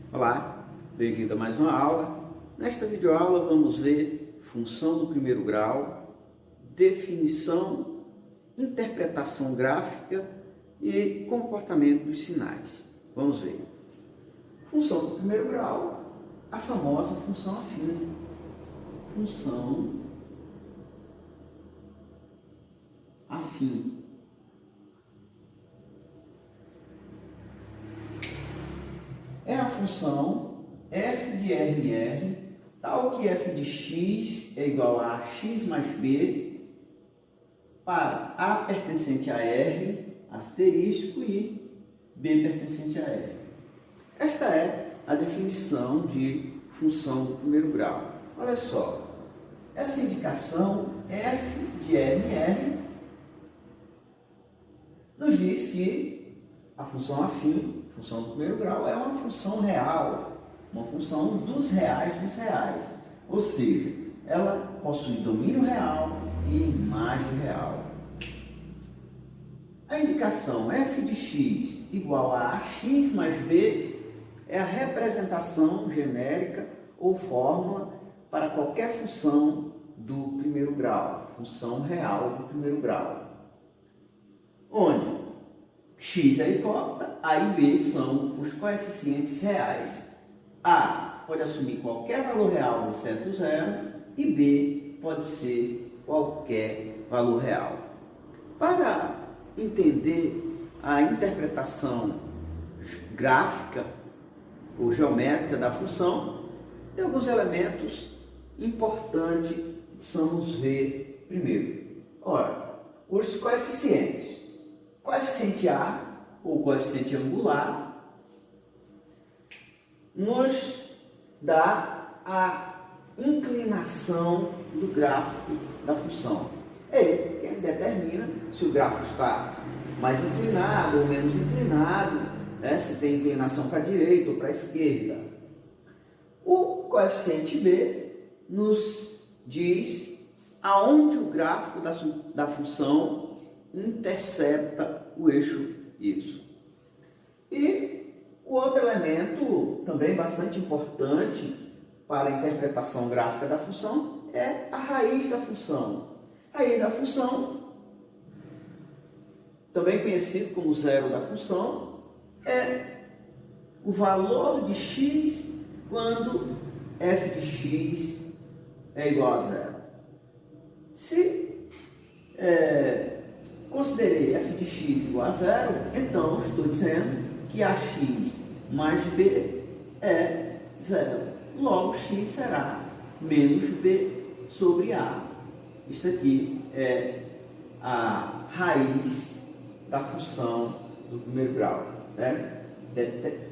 Olá, bem-vindo a mais uma aula. Nesta videoaula vamos ver função do primeiro grau, definição, interpretação gráfica e comportamento dos sinais. Vamos ver. Função do primeiro grau, a famosa função afim. Função afim. É a função f de RR, tal que f de x é igual a x mais b, para A pertencente a R, asterisco, e B pertencente a R. Esta é a definição de função do primeiro grau. Olha só, essa indicação f de RR nos diz que a função afim, função do primeiro grau, é uma função real, uma função dos reais, ou seja, ela possui domínio real e imagem real. A indicação f de x igual a ax mais b é a representação genérica ou fórmula para qualquer função do primeiro grau, função real do primeiro grau, onde x é a incógnita, a e b são os coeficientes reais. A pode assumir qualquer valor real exceto zero e b pode ser qualquer valor real. Para entender a interpretação gráfica ou geométrica da função, tem alguns elementos importantes que precisamos ver primeiro. Ora, os coeficientes. Coeficiente A, ou coeficiente angular, nos dá a inclinação do gráfico da função. É ele quem determina se o gráfico está mais inclinado ou menos inclinado, né? Se tem inclinação para a direita ou para a esquerda. O coeficiente B nos diz aonde o gráfico da função intercepta o eixo Y. E o outro elemento, também bastante importante para a interpretação gráfica da função, é a raiz da função. A raiz da função, também conhecido como zero da função, é o valor de x quando f de x é igual a zero. Se considerei f de x igual a zero, então estou dizendo que ax mais b é zero. Logo, x será menos b sobre a. Isso aqui é a raiz da função do primeiro grau, né?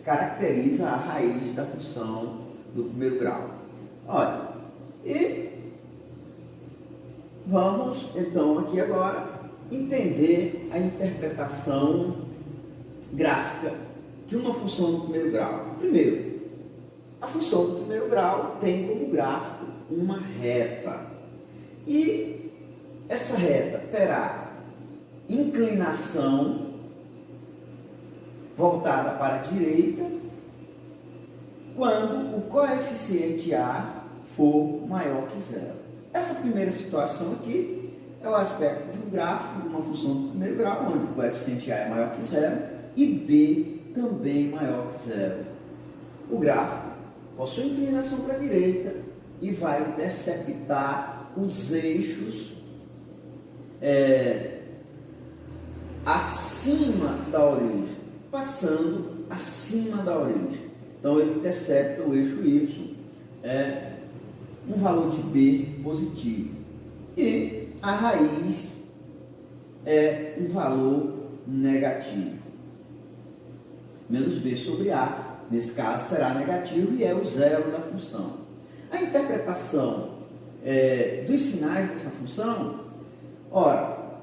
Caracteriza a raiz da função do primeiro grau. Olha, e vamos então aqui agora entender a interpretação gráfica de uma função do primeiro grau. Primeiro, a função do primeiro grau tem como gráfico uma reta. E essa reta terá inclinação voltada para a direita quando o coeficiente A for maior que zero. Essa primeira situação aqui é o aspecto de um gráfico de uma função do primeiro grau, onde o coeficiente A é maior que zero e B também maior que zero. O gráfico possui inclinação para a direita e vai interceptar os eixos acima da origem, passando acima da origem. Então ele intercepta o eixo Y, um valor de B positivo. E a raiz é um valor negativo. Menos B sobre A, nesse caso, será negativo e é o zero da função. A interpretação dos sinais dessa função, ora,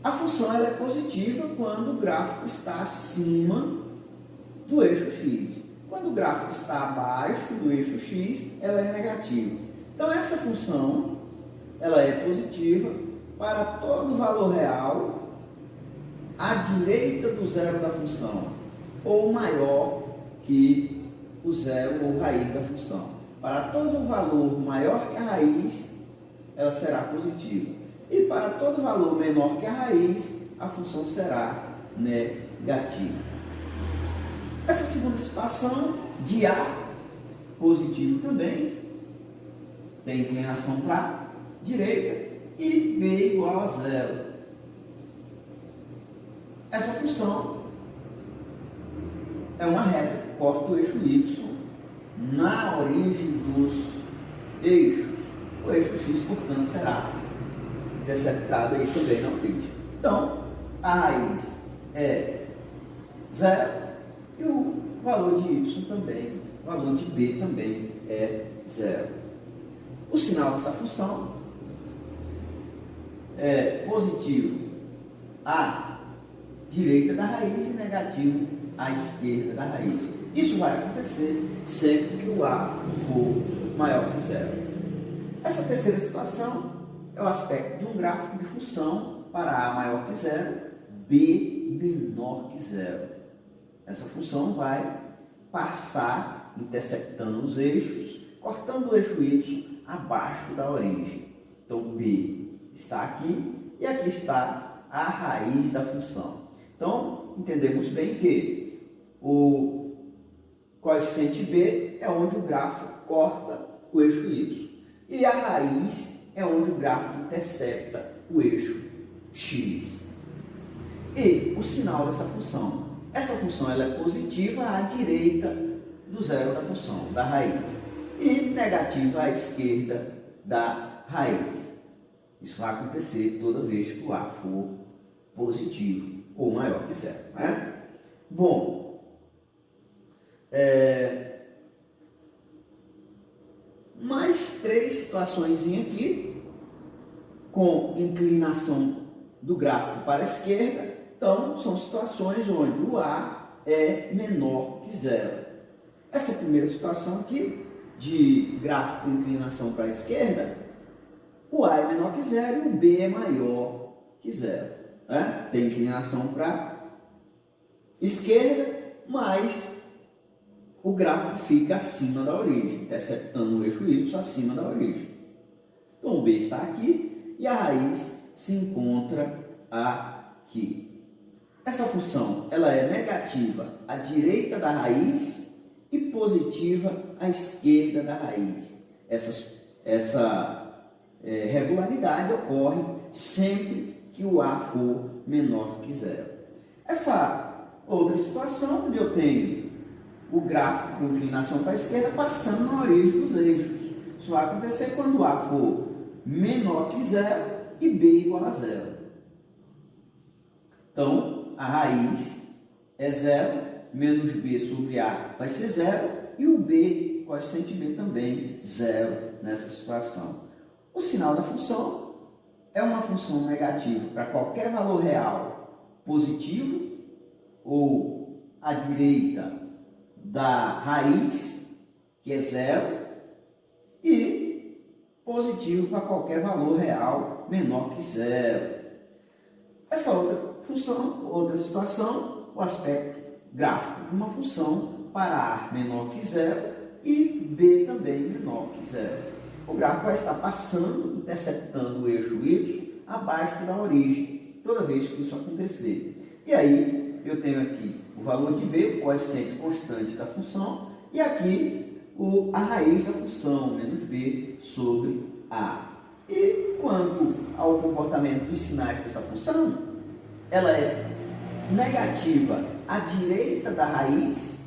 a função ela é positiva quando o gráfico está acima do eixo X. Quando o gráfico está abaixo do eixo X, ela é negativa. Então, essa função ela é positiva para todo valor real à direita do zero da função, ou maior que o zero ou raiz da função. Para todo valor maior que a raiz, ela será positiva. E para todo valor menor que a raiz, a função será negativa. Essa segunda situação de A positivo também, tem inclinação para a direita, e B igual a zero. Essa função é uma reta que corta o eixo Y na origem dos eixos. O eixo X, portanto, será interceptado aí também na origem. Então, a raiz é zero e o valor de Y também, o valor de B também é zero. O sinal dessa função é positivo à direita da raiz e negativo à esquerda da raiz. Isso vai acontecer sempre que o A for maior que zero. Essa terceira situação é o aspecto de um gráfico de função para A maior que zero, B menor que zero. Essa função vai passar interceptando os eixos, cortando o eixo Y abaixo da origem. Então, B está aqui e aqui está a raiz da função. Então, entendemos bem que o coeficiente B é onde o gráfico corta o eixo Y. E a raiz é onde o gráfico intercepta o eixo X. E o sinal dessa função. Essa função ela é positiva à direita do zero da função, da raiz. E negativa à esquerda da raiz. Isso vai acontecer toda vez que o A for positivo ou maior que zero. Né? Bom, mais três situações aqui, com inclinação do gráfico para a esquerda. Então, são situações onde o A é menor que zero. Essa primeira situação aqui, de gráfico com inclinação para a esquerda, o A é menor que zero e o B é maior que zero. Né? Tem inclinação para a esquerda, mas o gráfico fica acima da origem, interceptando o eixo Y acima da origem. Então, o B está aqui e a raiz se encontra aqui. Essa função ela é negativa à direita da raiz e positiva à esquerda da raiz. Essa regularidade ocorre sempre que o A for menor que zero. Essa outra situação, onde eu tenho o gráfico com inclinação para a esquerda passando na origem dos eixos. Isso vai acontecer quando o A for menor que zero e B igual a zero. Então, a raiz é zero, menos B sobre A vai ser zero, e o B, coeficiente B também, zero nessa situação. O sinal da função é uma função negativa para qualquer valor real positivo, ou à direita da raiz, que é zero, e positivo para qualquer valor real menor que zero. Essa outra função, outra situação, o aspecto gráfico de uma função para A menor que zero e B também menor que zero. O gráfico vai estar passando, interceptando o eixo Y abaixo da origem, toda vez que isso acontecer. E aí, eu tenho aqui o valor de B, o coeficiente constante da função, e aqui a raiz da função, menos B sobre A. E quanto ao comportamento dos sinais dessa função, ela é negativa à direita da raiz.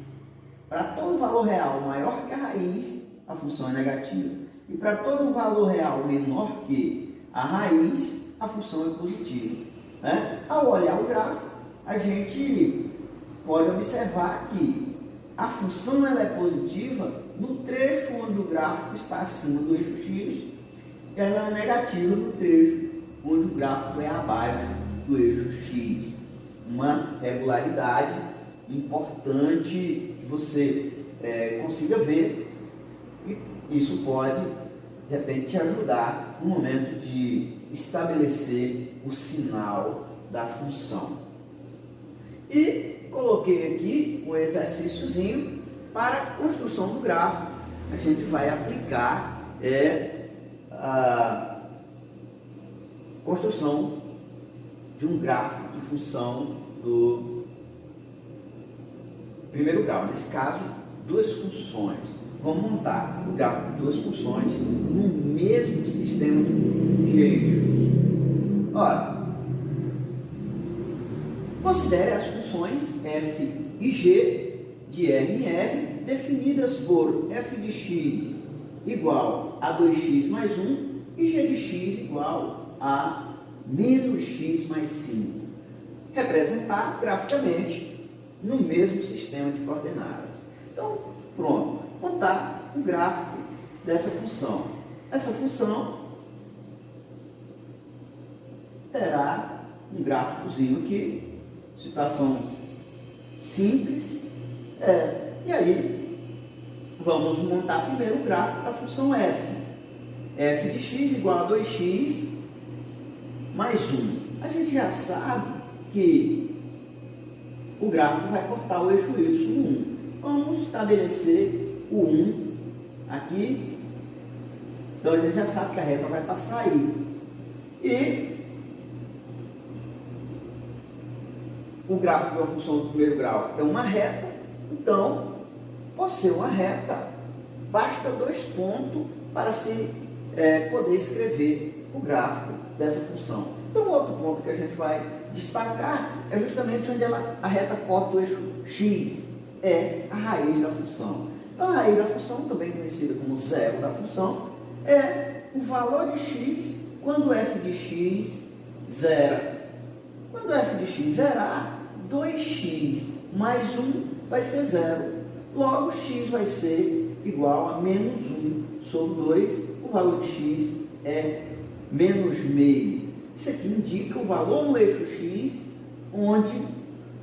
Para todo valor real maior que a raiz, a função é negativa. E para todo valor real menor que a raiz, a função é positiva. Né? Ao olhar o gráfico, a gente pode observar que a função ela é positiva no trecho onde o gráfico está acima do eixo X, e ela é negativa no trecho onde o gráfico é abaixo do eixo X. Uma regularidade importante que você consiga ver, e isso pode, de repente, te ajudar no momento de estabelecer o sinal da função. E coloquei aqui um exercíciozinho Para a construção do gráfico, a gente vai aplicar a construção de um gráfico de função do primeiro grau. Nesse caso, duas funções. Vamos montar o gráfico de duas funções no mesmo sistema de eixos. Ora, considere as funções f e g de R em R, definidas por f de x igual a 2x mais 1 e g de x igual a menos x mais 5. Representar graficamente no mesmo sistema de coordenadas. Então, pronto, montar um gráfico dessa função. Essa função terá um gráficozinho aqui, situação simples. E aí, vamos montar primeiro o gráfico da função f. f de x igual a 2x mais 1. A gente já sabe que o gráfico vai cortar o eixo y1. Vamos estabelecer o 1 aqui. Então, a gente já sabe que a reta vai passar aí. E o gráfico de uma função do primeiro grau é uma reta. Então, por ser uma reta, basta 2 pontos para se poder escrever o gráfico dessa função. Então, o outro ponto que a gente vai destacar é justamente onde a reta corta o eixo x, é a raiz da função. Então, a raiz da função, também conhecida como zero da função, é o valor de x quando f de x zera. Quando f de x zerar, 2x mais 1 vai ser zero. Logo, x vai ser igual a menos 1 sobre 2. O valor de x é menos meio. Isso aqui indica o valor no eixo x, onde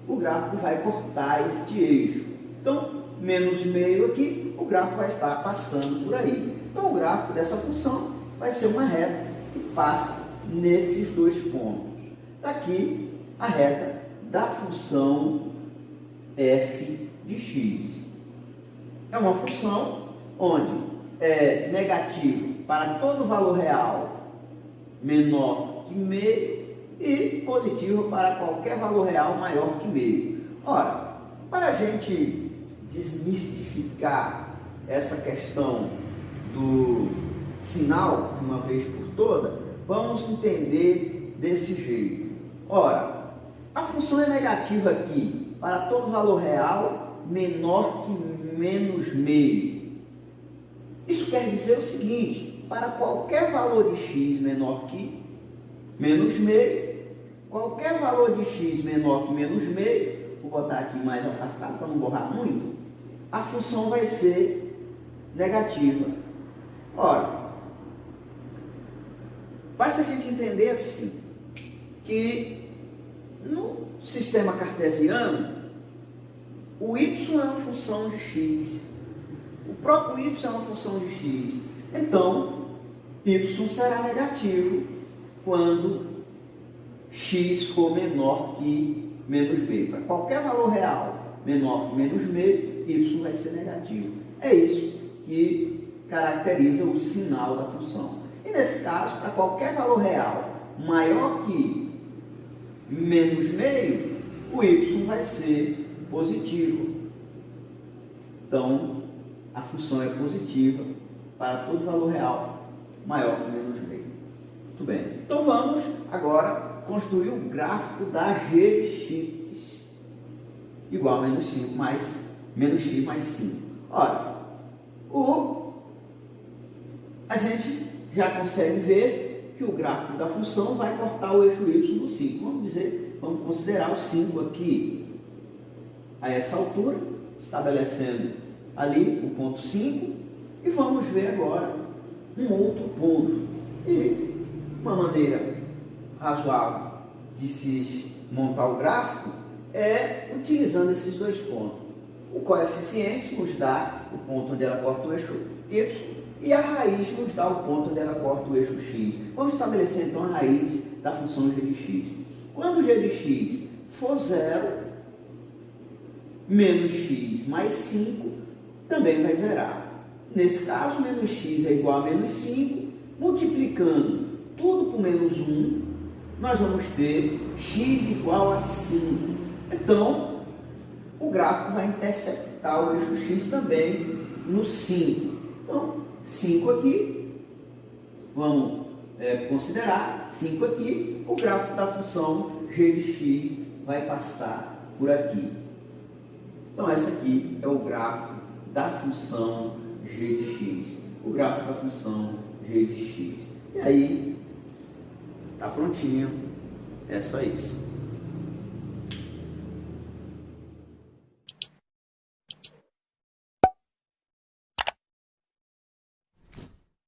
o gráfico vai cortar este eixo. Então, menos meio aqui, o gráfico vai estar passando por aí. Então, o gráfico dessa função vai ser uma reta que passa nesses 2 pontos. Daqui, a reta da função f de x. É uma função onde é negativo para todo valor real menor que meio e positivo para qualquer valor real maior que meio. Ora, para a gente desmistificar essa questão do sinal de uma vez por toda, vamos entender desse jeito. Ora, a função é negativa aqui para todo valor real menor que menos meio. Isso quer dizer o seguinte: para qualquer valor de x menor que menos meio, qualquer valor de x menor que menos meio, vou botar aqui mais afastado para não borrar muito, a função vai ser negativa. Ora, basta a gente entender assim, que no sistema cartesiano, o y é uma função de x, o próprio y é uma função de x. Então, y será negativo quando x for menor que menos meio. Para qualquer valor real menor que menos meio, y vai ser negativo. É isso que caracteriza o sinal da função. E nesse caso, para qualquer valor real maior que menos meio, o y vai ser positivo. Então, a função é positiva para todo valor real maior que menos meio. Muito bem. Então, vamos agora construir o gráfico da g de x igual a menos 5 mais menos x mais 5. Ora, a gente já consegue ver que o gráfico da função vai cortar o eixo y do 5. Vamos considerar o 5 aqui a essa altura, estabelecendo ali o ponto 5, e vamos ver agora um outro ponto. E uma maneira razoável de se montar o gráfico é utilizando esses 2 pontos. O coeficiente nos dá o ponto onde ela corta o eixo y, e a raiz nos dá o ponto onde ela corta o eixo x. Vamos estabelecer então a raiz da função g de x. Quando g de x for 0, menos x mais 5 também vai zerar. Nesse caso, menos x é igual a menos 5, multiplicando tudo por menos 1, nós vamos ter x igual a 5. Então, o gráfico vai interceptar o eixo x também no 5. Então, 5 aqui, vamos considerar 5 aqui, o gráfico da função g de x vai passar por aqui. Então, esse aqui é o gráfico da função g de x, o gráfico da função g de x. E aí, está prontinho, é só isso.